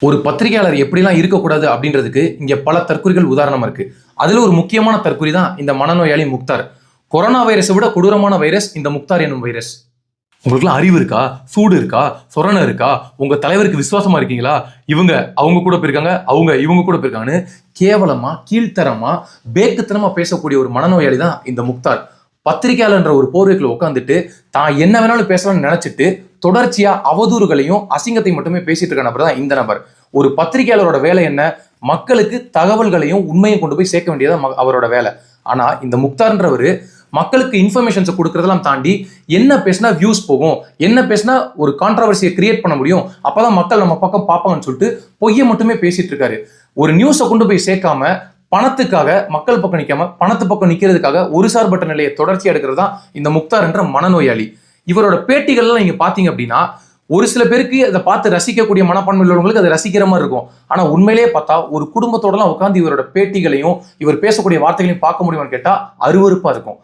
ஒரு பத்திரிகையாளர் எப்படிலாம் இருக்கக்கூடாது அப்படின்றதுக்கு இங்க பல தற்குறிகள் உதாரணமா இருக்கு. அதுல ஒரு முக்கியமான தற்குறி தான் இந்த மனநோயாளி முக்தார். கொரோனா வைரஸை விட கொடூரமான வைரஸ் இந்த முக்தார் எனும் வைரஸ். உங்களுக்குலாம் அறிவு இருக்கா? சூடு இருக்கா? சொரணை இருக்கா? உங்க தலைவருக்கு விசுவாசமா இருக்கீங்களா? இவங்க அவங்க கூட போயிருக்காங்க, அவங்க இவங்க கூட போயிருக்காங்கன்னு கேவலமா, கீழ்த்தரமா, பேக்குத்தனமா பேசக்கூடிய ஒரு மனநோயாளி தான் இந்த முக்தார். பத்திரிகையாளர்ன்ற ஒரு போர்வைக்குள்ள உட்காந்துட்டு தான் என்ன வேணாலும் பேசலாம்னு நினைச்சிட்டு தொடர்ச்சியா அவதூறுகளையும் அசிங்கத்தை மட்டுமே பேசிட்டு இருக்க நபர் தான் இந்த நபர். ஒரு பத்திரிகையாளரோட வேலை என்ன? மக்களுக்கு தகவல்களையும் உண்மையும் கொண்டு போய் சேர்க்க வேண்டியது அவரோட வேலை. ஆனா இந்த முக்தார்ன்றவர் மக்களுக்கு இன்ஃபர்மேஷன்ஸை கொடுக்கறதெல்லாம் தாண்டி என்ன பேசினா வியூஸ் போகும், என்ன பேசினா ஒரு கான்ட்ரவர்சியை கிரியேட் பண்ண முடியும், அப்பதான் மக்கள் நம்ம பக்கம் பார்ப்பாங்கன்னு சொல்லிட்டு பொய்யை மட்டுமே பேசிட்டு இருக்காரு. ஒரு நியூஸை கொண்டு போய் சேர்க்காம பணத்துக்காக மக்கள் பக்கம் நிற்காம பணத்து பக்கம் நிற்கிறதுக்காக ஒரு சார்பற்ற நிலையை தொடர்ச்சியா எடுக்கிறது தான் இந்த முக்தார் என்ற மனநோயாளி. இவரோட பேட்டிகள்லாம் நீங்க பாத்தீங்க அப்படின்னா ஒரு சில பேருக்கு அதை பார்த்து ரசிக்கக்கூடிய மனப்பான்மை உள்ளவங்களுக்கு அதை ரசிக்கிற மாதிரி இருக்கும். ஆனா உண்மையிலேயே பார்த்தா ஒரு குடும்பத்தோடலாம் உட்காந்து இவரோட பேட்டிகளையும் இவர் பேசக்கூடிய வார்த்தைகளையும் பார்க்க முடியுமான்னு கேட்டா அருவருப்பா இருக்கும்.